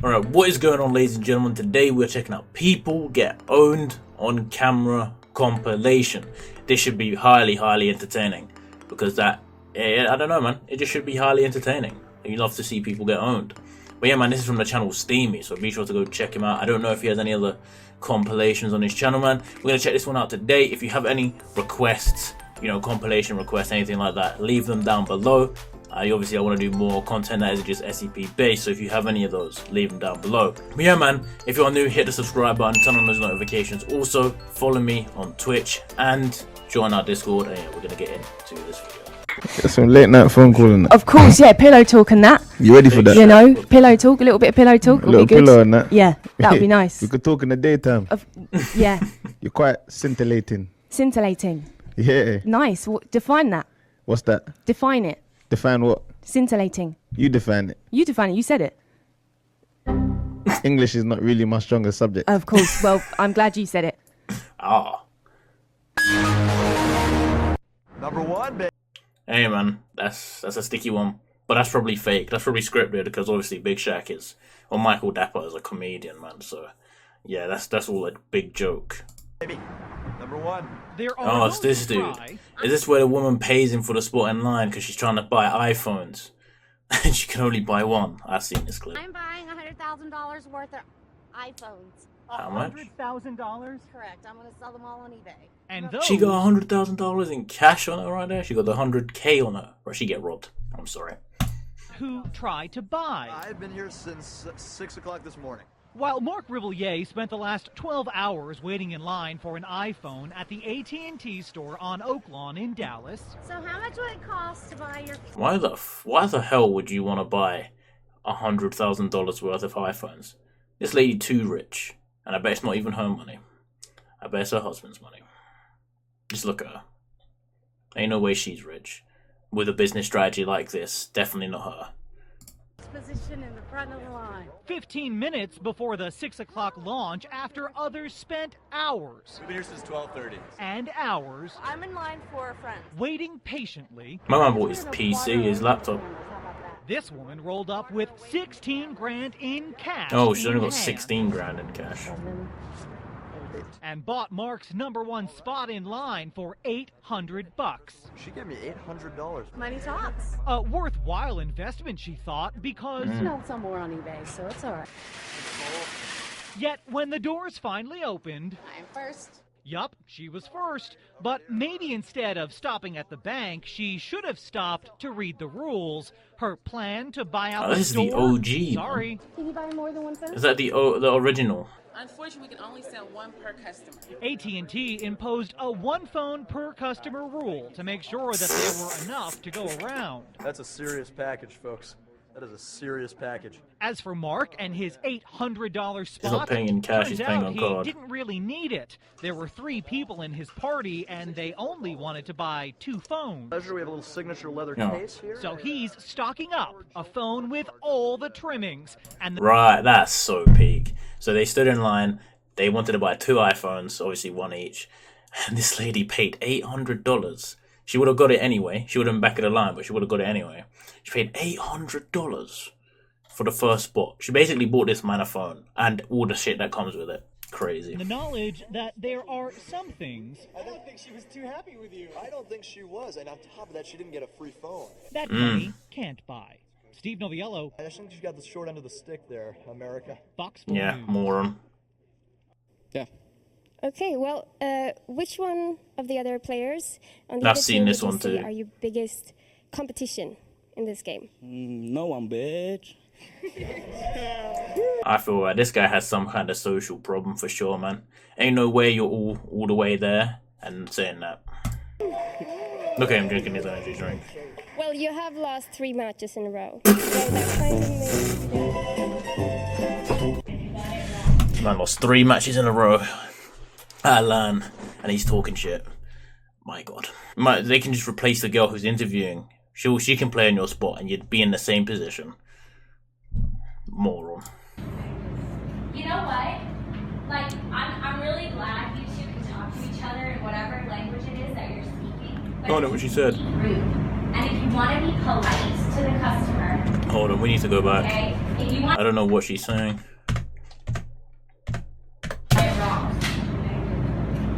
Alright, what is going on, ladies and gentlemen? Today we're checking out People Get Owned on Camera Compilation. This should be highly entertaining, because I don't know, man, it just should be highly entertaining. You love to see people get owned. But yeah, man, this is from the channel Steamy, so be sure to go check him out. I don't know if he has any other compilations on his channel, man. We're gonna check this one out today. If you have any requests, you know, compilation requests, anything like that, leave them down below. Obviously, I want to do more content that is just SCP based, so if you have any of those, leave them down below. But yeah, man, if you're new, hit the subscribe button, turn on those notifications. Also, follow me on Twitch and join our Discord. And yeah, we're gonna get into this video. Got some late night phone calling. Of course, yeah, pillow talk and that. You ready for that? You know, pillow talk, a little bit of pillow talk. A little be good. pillow and that. Yeah, that would be nice. We could talk in the daytime. Yeah. You're quite scintillating. Scintillating. Yeah. Nice. Define that. What's that? Define it. Define what? Scintillating. You define it. You define it. You said it. English is not really my strongest subject. Of course. Well, I'm glad you said it. Ah. Number one, baby. Hey, man, that's a sticky one. But that's probably fake. That's probably scripted, because obviously Big Shaq is, or Michael Dapper is a comedian, man. So yeah, that's all a big joke. Baby. Number one. Oh, it's this dude. Is this where the woman pays him for the spot in line because she's trying to buy iPhones and she can only buy one? I've seen this clip. I'm buying $100,000 worth of iPhones. How much? $100,000? Correct. I'm going to sell them all on eBay. And She got $100,000 in cash on her right there. She got the 100K on her, or she get robbed. I'm sorry. who tried to buy. I've been here since 6 o'clock this morning. While Mark Rivillier spent the last 12 hours waiting in line for an iPhone at the AT&T store on Oak Lawn in Dallas. So how much would it cost to buy your... Why the hell would you want to buy $100,000 worth of iPhones? This lady too rich, and I bet it's not even her money. I bet it's her husband's money. Just look at her. Ain't no way she's rich. With a business strategy like this, definitely not her. Position in the front of the line. 15 minutes before the 6 o'clock launch after others spent hours. We've been here since 12:30. And hours. I'm in line for a friend. Waiting patiently. My man bought his PC, his laptop. This woman rolled up with 16 grand in cash. Oh, she's only got in hand. 16 grand in cash. And bought Mark's #1 spot in line for $800. She gave me $800. Money talks. A worthwhile investment, she thought, because... You know, somewhere on eBay, so it's all right. Yet, when the doors finally opened... I'm first. Yup, she was first. But maybe instead of stopping at the bank, she should have stopped to read the rules. Her plan to buy out the this store... is the OG. Sorry. Man. Can you buy more than one phone? Is that the original? Unfortunately, we can only sell one per customer. AT&T imposed a one phone per customer rule to make sure that there were enough to go around. That's a serious package, folks. That is a serious package. As for Mark and his $800 spot, He's not paying in cash, he's turns paying out on he card. didn't really need it. There were 3 people in his party, and they only wanted to buy 2 phones. Pleasure, we have a little signature leather Yeah. case here. So he's stocking up a phone with all the trimmings. And the Right, that's so peak. So they stood in line. They wanted to buy 2 iPhones, obviously one each. And this lady paid $800. She would have got it anyway. She would have been back of the line, but she would have got it anyway. She paid $800 for the first spot. She basically bought this man a phone and all the shit that comes with it. Crazy. the knowledge that there are some things I don't think she was too happy with you. I don't think she was. And on top of that, she didn't get a free phone. that money can't buy. Steve Noviello, I just think you got the short end of the stick there, America. Fox 4 Yeah, News. moron. Okay, well, which one of the other players on the I've other seen team this would you one say too. are your biggest competition in this game? No one, bitch. I feel like this guy has some kind of social problem for sure, man. Ain't no way you're all the way there and saying that. Look at him drinking his energy drink. Well, you have lost 3 matches in a row. So that kind of Man lost 3 matches in a row at LAN, and he's talking shit. My God. They can just replace the girl who's interviewing. She can play in your spot, and you'd be in the same position. Moron. You know what? Like, I'm really glad you two can talk to each other in whatever language it is that you're speaking. But Oh, no, what she said. be rude. And if you want to be polite to the customer, Hold on, we need to go back. okay, if you want I don't know what she's saying. it wrong.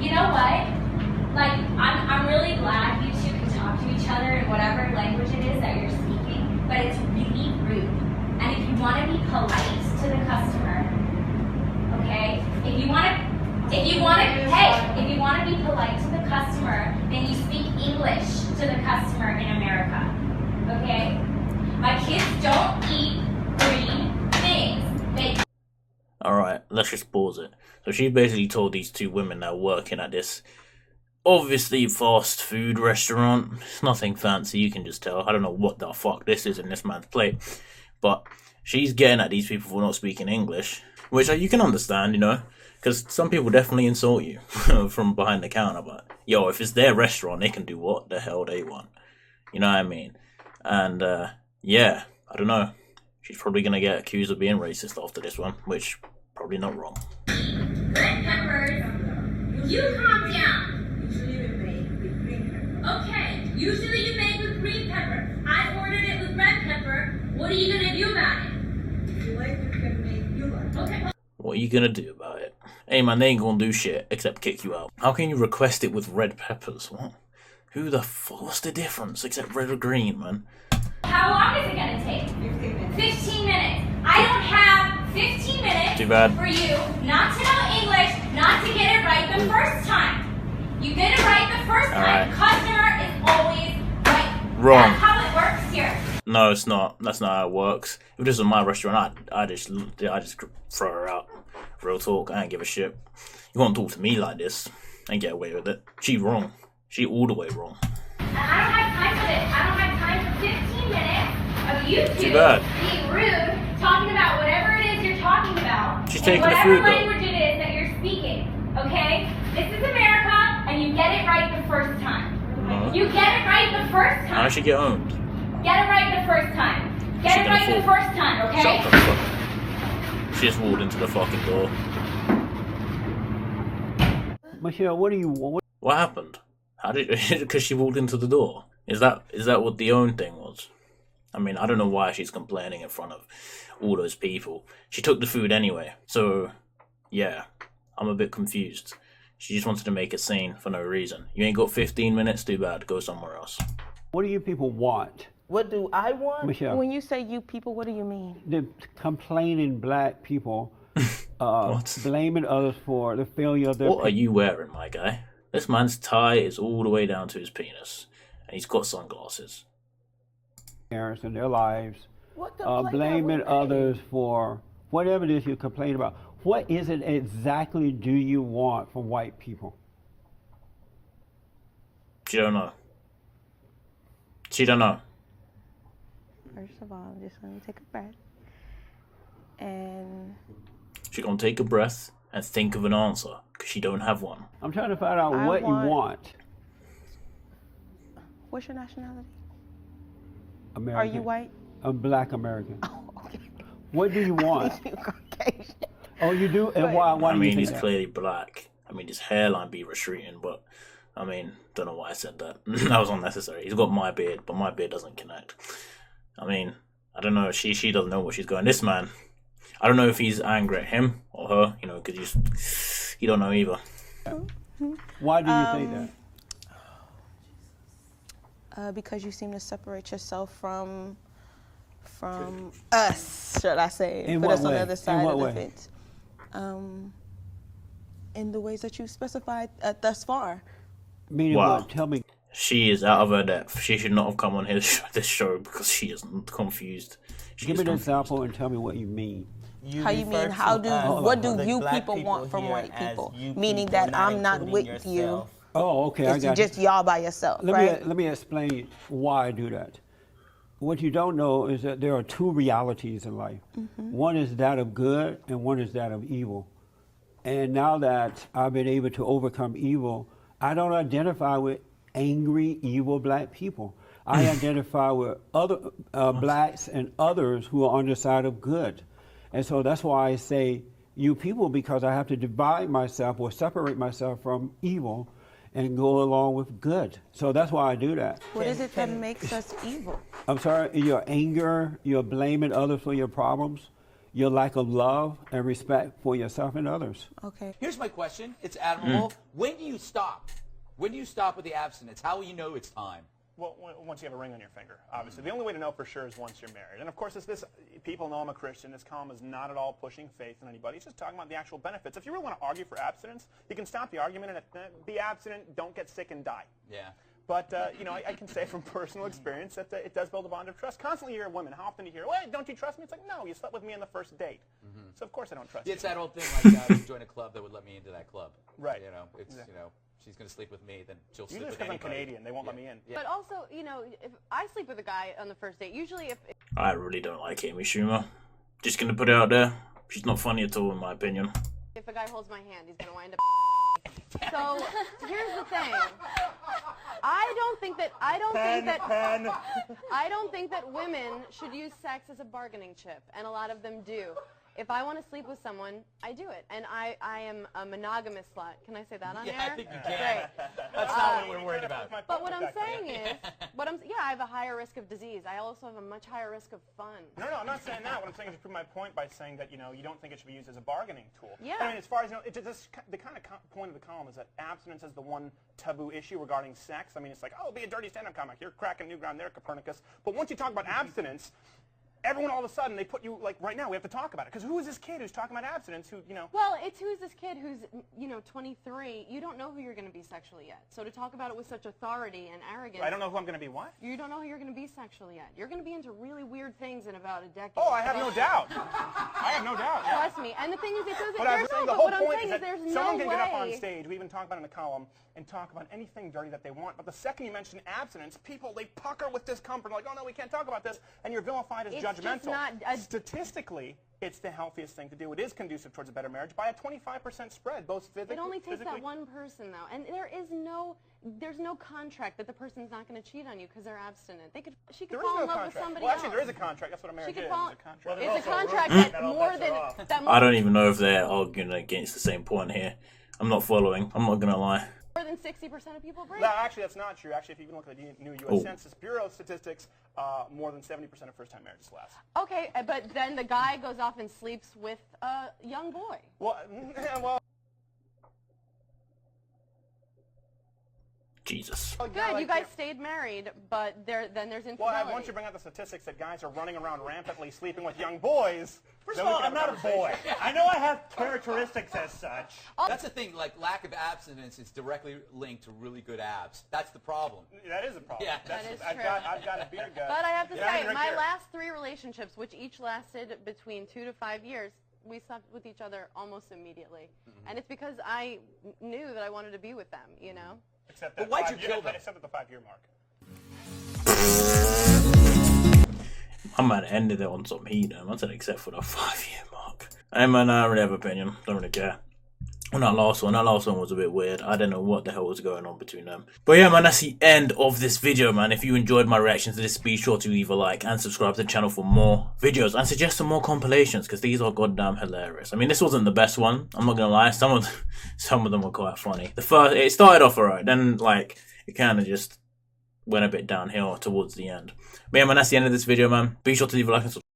You know what? Like, I'm really glad you two can talk to each other in whatever language it is that you're speaking, but it's really rude. And if you want to be polite to the customer, okay? If you want to be polite to the customer, then you speak English to the customer in America, okay? My kids don't eat green things. They Alright, let's just pause it. So she basically told these two women that are working at this obviously fast food restaurant. It's nothing fancy, you can just tell. I don't know what the fuck this is in this man's plate. But she's getting at these people for not speaking English. Which you can understand, you know. Because some people definitely insult you from behind the counter. But, yo, if it's their restaurant, they can do what the hell they want. You know what I mean? And, yeah, I don't know. She's probably going to get accused of being racist after this one. Which, probably not wrong. red peppers. You calm down. Usually we make with green pepper. Okay, usually you make with green pepper. I ordered it with red pepper. What are you going to do about it? If you like, you can make you like. Okay. What are you gonna do about it? Hey man, they ain't gonna do shit except kick you out. How can you request it with red peppers? What? Who the fuck? What's the difference except red or green, man? How long is it going to take? 15 minutes. 15 minutes. I don't have 15 minutes Too bad. for you not to know English, not to get it right the first time. You get it right the first time. Alright. Customer is always right. Wrong. That's how it works here. No, it's not. That's not how it works. If this was my restaurant, I just throw her out. Real talk, I ain't give a shit. You won't talk to me like this and get away with it. She wrong. She all the way wrong. And I don't have time for this. I don't have time for 15 minutes of you Too two bad. being rude, talking about whatever it is you're talking about. She's in taking the whatever food, though. language it is that you're speaking. Okay? This is America, and you get it right the first time. No. You get it right the first time. How she get owned? Get it right the first time. Get She it can right the afford- first time, okay? Shut the fuck. She just walked into the fucking door. Michelle, what do you want? What happened? How did? Because she walked into the door. Is that what the own thing was? I mean, I don't know why she's complaining in front of all those people. She took the food anyway. So, yeah, I'm a bit confused. She just wanted to make a scene for no reason. You ain't got 15 minutes, too bad. Go somewhere else. What do you people want? What do I want? Michelle, When you say you people, what do you mean? the complaining black people What? blaming others for the failure of their What are you wearing, my guy? This man's tie is all the way down to his penis. And he's got sunglasses. parents and their lives, What complaint blaming have we made? others for whatever it is you complain about. What is it exactly do you want from white people? She don't know. She don't know. First of all, I'm just going to take a breath. And She gonna take a breath and think of an answer, because she don't have one. I'm trying to find out I what want- you want. what's your nationality? American. Are you white? I'm black American. Oh, okay. What do you want? You Caucasian. Oh, you do? And why I do mean, you he's think that? clearly black. I mean, his hairline be retreating, but I mean, don't know why I said that. That was unnecessary. He's got my beard, but my beard doesn't connect. I mean, I don't know. She doesn't know what she's going. This man, I don't know if he's angry at him or her, you know, because he don't know either. Why do you think that? Because you seem to separate yourself from us, should I say? In Put what us on way? the other In side what of the way? fence. In the ways that you specified thus far. Meaning Wow. what? Tell me. She is out of her depth. She should not have come on this show because she is confused. She Give is me an confused. example and tell me what you mean. How you mean? How do what do you people want from white people? Meaning that I'm not with you. Oh, okay, I It's got just you. y'all by yourself, Let right? me explain why I do that. What you don't know is that there are two realities in life. One is that of good and one is that of evil. And now that I've been able to overcome evil, I don't identify with angry, evil black people. I identify with other blacks and others who are on the side of good. And so that's why I say you people, because I have to divide myself or separate myself from evil and go along with good. So that's why I do that. What is it that makes us evil? I'm sorry, your anger, your blaming others for your problems, your lack of love and respect for yourself and others. Okay. Here's my question. It's admirable. When do you stop? When do you stop with the abstinence? How will you know it's time? Well, once you have a ring on your finger, obviously. The only way to know for sure is once you're married. And of course, people know I'm a Christian. This column is not at all pushing faith in anybody. It's just talking about the actual benefits. If you really want to argue for abstinence, you can stop the argument and be abstinent, don't get sick and die. Yeah. But, I can say from personal experience that it does build a bond of trust. Constantly you hear women, how often do you hear, well, don't you trust me? It's like, no, you slept with me on the first date. So of course I don't trust you. It's that old thing like, you join a club that would let me into that club. Right. It's, she's going to sleep with me, then she'll sleep usually with because anybody. I'm Canadian, they won't let me in. But also, if I sleep with a guy on the first date, usually if I really don't like Amy Schumer. Just gonna put it out there. She's not funny at all, in my opinion. a guy holds my hand, he's gonna wind up. So here's the thing. I don't think that women should use sex as a bargaining chip, and a lot of them do. If I want to sleep with someone, I do it, and I am a monogamous slut. Can I say that on air? I think you can. Great. That's not what we're worried about. But what I'm saying is, I have a higher risk of disease. I also have a much higher risk of fun. No, I'm not saying that. What I'm saying is to prove my point by saying that, you don't think it should be used as a bargaining tool. Yeah. I mean, as far as, the kind of point of the column is that abstinence is the one taboo issue regarding sex. I mean, it's like, oh, be a dirty stand-up comic. You're cracking new ground there, Copernicus. But once you talk about abstinence, everyone all of a sudden, they put you, like, right now, we have to talk about it. Because who is this kid who's talking about abstinence who, Well, it's who's this kid who's, 23. You don't know who you're going to be sexually yet. So to talk about it with such authority and arrogance. I don't know who I'm going to be what? You don't know who you're going to be sexually yet. You're going to be into really weird things in about a decade. Oh, I have no doubt. I have no doubt. Yeah. Trust me. And the thing is, But I'm saying the whole point is that there's someone no can get up on way. stage, we even talk about it in the column, and talk about anything dirty that they want. But the second you mention abstinence, people, they pucker with discomfort, like, oh no, we can't talk about this, and you're vilified as It's judgmental. just not Statistically, it's the healthiest thing to do. It is conducive towards a better marriage by a 25% spread, both physically. It only takes that one person, though, and there's no contract that the person's not going to cheat on you because they're abstinent. She could fall in love with somebody Well, else. actually, there is a contract. That's what a marriage is. It's a contract that more than I don't even know if they're arguing against the same point here. I'm not following. I'm not gonna lie. more than 60% of people break. No, actually, that's not true. Actually, if you even look at the new U.S. Census Bureau statistics, more than 70% of first-time marriages last. Okay, but then the guy goes off and sleeps with a young boy. Well, Jesus. Good, you guys stayed married, but then there's infidelity. Well, once you bring out the statistics that guys are running around rampantly sleeping with young boys. First of all, I'm not a boy. I know I have characteristics as such. That's the thing, like lack of abstinence is directly linked to really good abs. That's the problem. That is a problem. Yeah. That is I've true. got a beard gut. But I have to say, my here. last 3 relationships, which each lasted between 2 to 5 years, we slept with each other almost immediately. And it's because I knew that I wanted to be with them, Except But why'd you kill them? Except at the 5-year mark. I might have ended it on some heat, man. I said except for the 5-year mark. Hey man, I don't really have an opinion. Don't really care. On that last one was a bit weird. I don't know what the hell was going on between them. But yeah, man, that's the end of this video, man. If you enjoyed my reaction to this, be sure to leave a like and subscribe to the channel for more videos and suggest some more compilations because these are goddamn hilarious. I mean, this wasn't the best one. I'm not gonna lie. Some of them were quite funny. It started off alright, then like it kind of just went a bit downhill towards the end. But yeah, man, that's the end of this video, man. Be sure to leave a like and subscribe.